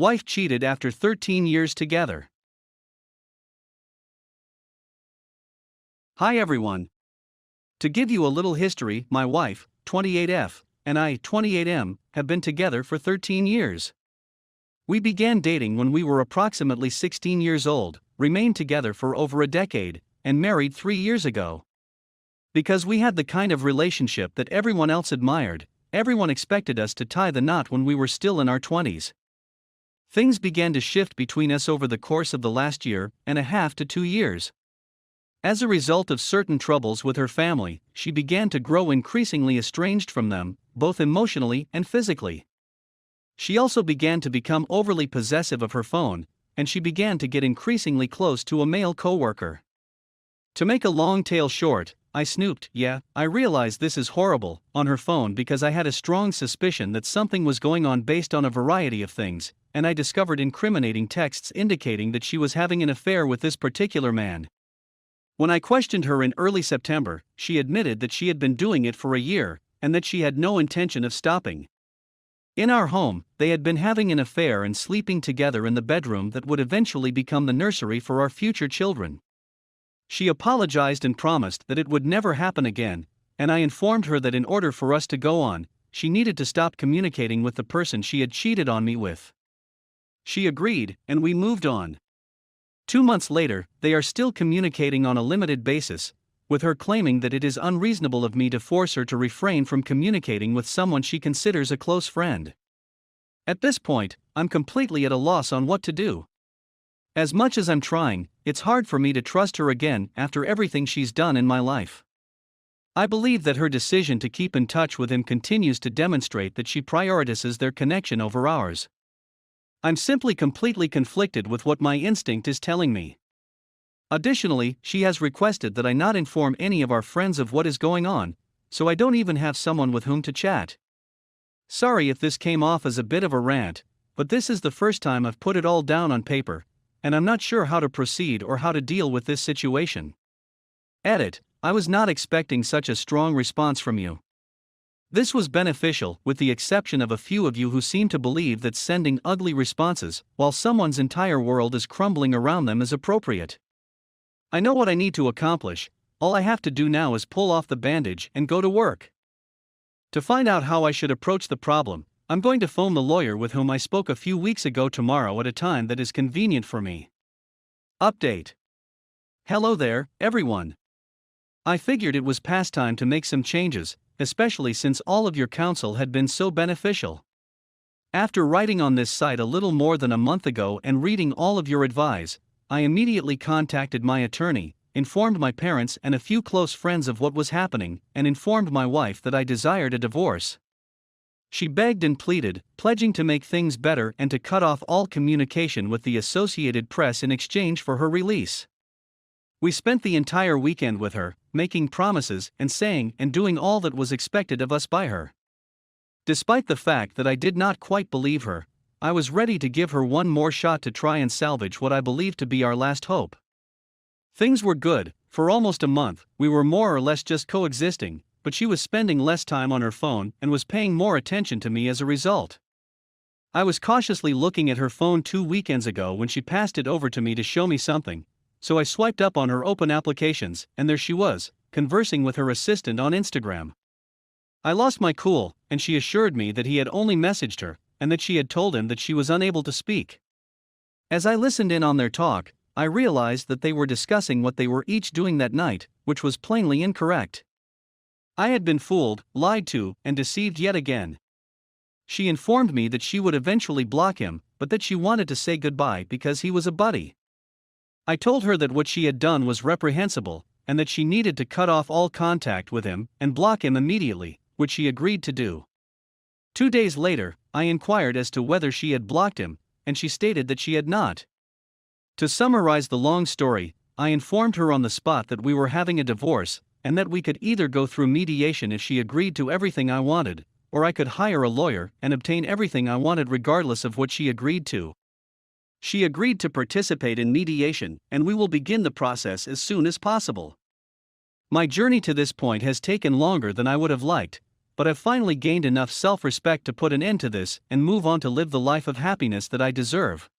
Wife cheated after 13 years together. Hi everyone. To give you a little history, my wife, 28F, and I, 28M, have been together for 13 years. We began dating when we were approximately 16 years old, remained together for over a decade, and married 3 years ago. Because we had the kind of relationship that everyone else admired, everyone expected us to tie the knot when we were still in our 20s. Things began to shift between us over the course of the last year and a half to 2 years. As a result of certain troubles with her family, she began to grow increasingly estranged from them, both emotionally and physically. She also began to become overly possessive of her phone, and she began to get increasingly close to a male coworker. To make a long tale short, I snooped, I realized this is horrible, on her phone because I had a strong suspicion that something was going on based on a variety of things, and I discovered incriminating texts indicating that she was having an affair with this particular man. When I questioned her in early September, she admitted that she had been doing it for a year, and that she had no intention of stopping. In our home, they had been having an affair and sleeping together in the bedroom that would eventually become the nursery for our future children. She apologized and promised that it would never happen again, and I informed her that in order for us to go on, she needed to stop communicating with the person she had cheated on me with. She agreed, and we moved on. 2 months later, they are still communicating on a limited basis, with her claiming that it is unreasonable of me to force her to refrain from communicating with someone she considers a close friend. At this point, I'm completely at a loss on what to do. As much as I'm trying, it's hard for me to trust her again after everything she's done in my life. I believe that her decision to keep in touch with him continues to demonstrate that she prioritizes their connection over ours. I'm simply completely conflicted with what my instinct is telling me. Additionally, she has requested that I not inform any of our friends of what is going on, so I don't even have someone with whom to chat. Sorry if this came off as a bit of a rant, but this is the first time I've put it all down on paper, and I'm not sure how to proceed or how to deal with this situation. Edit: I was not expecting such a strong response from you. This was beneficial, with the exception of a few of you who seem to believe that sending ugly responses, while someone's entire world is crumbling around them, is appropriate. I know what I need to accomplish, all I have to do now is pull off the bandage and go to work. To find out how I should approach the problem, I'm going to phone the lawyer with whom I spoke a few weeks ago tomorrow at a time that is convenient for me. Update. Hello there, everyone. I figured it was past time to make some changes, especially since all of your counsel had been so beneficial. After writing on this site a little more than a month ago and reading all of your advice, I immediately contacted my attorney, informed my parents and a few close friends of what was happening, and informed my wife that I desired a divorce. She begged and pleaded, pledging to make things better and to cut off all communication with the Associated Press in exchange for her release. We spent the entire weekend with her, making promises and saying and doing all that was expected of us by her. Despite the fact that I did not quite believe her, I was ready to give her one more shot to try and salvage what I believed to be our last hope. Things were good. For almost a month, we were more or less just coexisting, but she was spending less time on her phone and was paying more attention to me as a result. I was cautiously looking at her phone 2 weekends ago when she passed it over to me to show me something, so I swiped up on her open applications, and there she was, conversing with her assistant on Instagram. I lost my cool, and she assured me that he had only messaged her, and that she had told him that she was unable to speak. As I listened in on their talk, I realized that they were discussing what they were each doing that night, which was plainly incorrect. I had been fooled, lied to, and deceived yet again. She informed me that she would eventually block him, but that she wanted to say goodbye because he was a buddy. I told her that what she had done was reprehensible, and that she needed to cut off all contact with him and block him immediately, which she agreed to do. 2 days later, I inquired as to whether she had blocked him, and she stated that she had not. To summarize the long story, I informed her on the spot that we were having a divorce, and that we could either go through mediation if she agreed to everything I wanted, or I could hire a lawyer and obtain everything I wanted regardless of what she agreed to. She agreed to participate in mediation, and we will begin the process as soon as possible. My journey to this point has taken longer than I would have liked, but I've finally gained enough self-respect to put an end to this and move on to live the life of happiness that I deserve.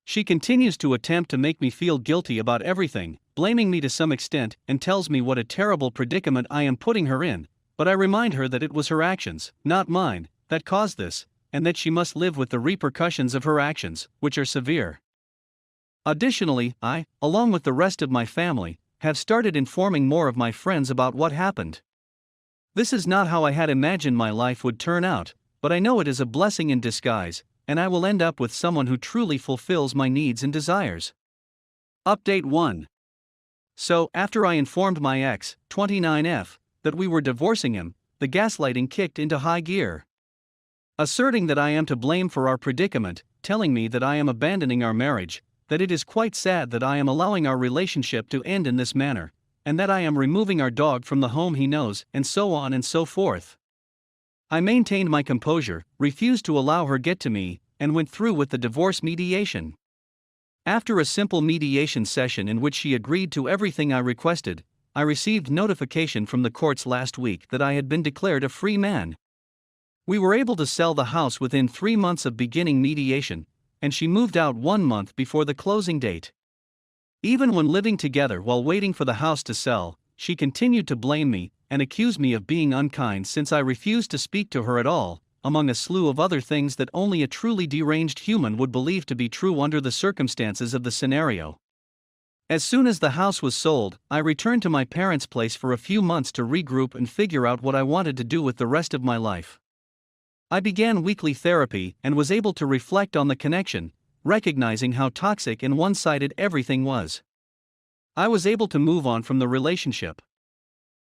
She continues to attempt to make me feel guilty about everything, blaming me to some extent, and tells me what a terrible predicament I am putting her in, but I remind her that it was her actions, not mine, that caused this, and that she must live with the repercussions of her actions, which are severe. Additionally, I, along with the rest of my family, have started informing more of my friends about what happened. This is not how I had imagined my life would turn out, but I know it is a blessing in disguise, and I will end up with someone who truly fulfills my needs and desires. Update 1. So, after I informed my ex, 29F, that we were divorcing him, the gaslighting kicked into high gear. Asserting that I am to blame for our predicament, telling me that I am abandoning our marriage, that it is quite sad that I am allowing our relationship to end in this manner, and that I am removing our dog from the home he knows, and so on and so forth. I maintained my composure, refused to allow her get to me, and went through with the divorce mediation. After a simple mediation session in which she agreed to everything I requested, I received notification from the courts last week that I had been declared a free man. We were able to sell the house within 3 months of beginning mediation, and she moved out 1 month before the closing date. Even when living together while waiting for the house to sell, she continued to blame me and accuse me of being unkind since I refused to speak to her at all, among a slew of other things that only a truly deranged human would believe to be true under the circumstances of the scenario. As soon as the house was sold, I returned to my parents' place for a few months to regroup and figure out what I wanted to do with the rest of my life. I began weekly therapy and was able to reflect on the connection, recognizing how toxic and one-sided everything was. I was able to move on from the relationship.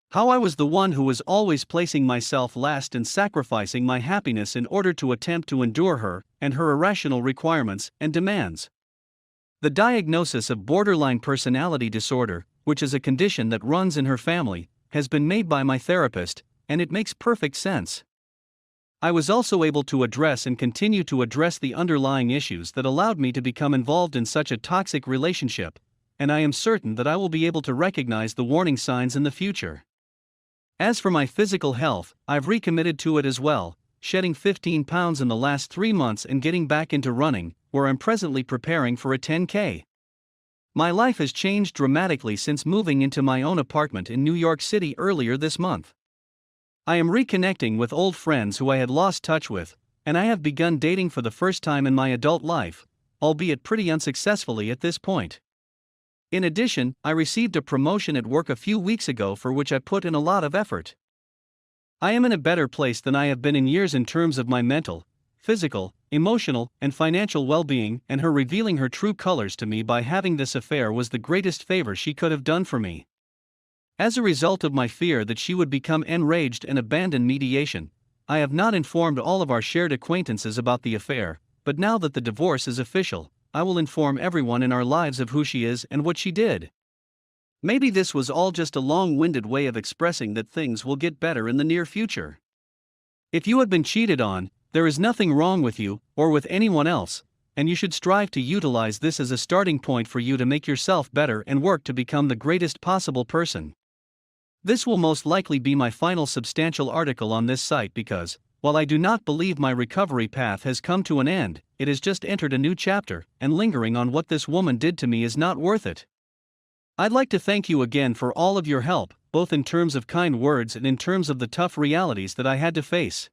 How I was the one who was always placing myself last and sacrificing my happiness in order to attempt to endure her and her irrational requirements and demands. The diagnosis of borderline personality disorder, which is a condition that runs in her family, has been made by my therapist, and it makes perfect sense. I was also able to address and continue to address the underlying issues that allowed me to become involved in such a toxic relationship, and I am certain that I will be able to recognize the warning signs in the future. As for my physical health, I've recommitted to it as well, shedding 15 pounds in the last 3 months and getting back into running, where I'm presently preparing for a 10K. My life has changed dramatically since moving into my own apartment in New York City earlier this month. I am reconnecting with old friends who I had lost touch with, and I have begun dating for the first time in my adult life, albeit pretty unsuccessfully at this point. In addition, I received a promotion at work a few weeks ago for which I put in a lot of effort. I am in a better place than I have been in years in terms of my mental, physical, emotional, and financial well-being, and her revealing her true colors to me by having this affair was the greatest favor she could have done for me. As a result of my fear that she would become enraged and abandon mediation, I have not informed all of our shared acquaintances about the affair, but now that the divorce is official, I will inform everyone in our lives of who she is and what she did. Maybe this was all just a long-winded way of expressing that things will get better in the near future. If you have been cheated on, there is nothing wrong with you, or with anyone else, and you should strive to utilize this as a starting point for you to make yourself better and work to become the greatest possible person. This will most likely be my final substantial article on this site because, while I do not believe my recovery path has come to an end, it has just entered a new chapter, and lingering on what this woman did to me is not worth it. I'd like to thank you again for all of your help, both in terms of kind words and in terms of the tough realities that I had to face.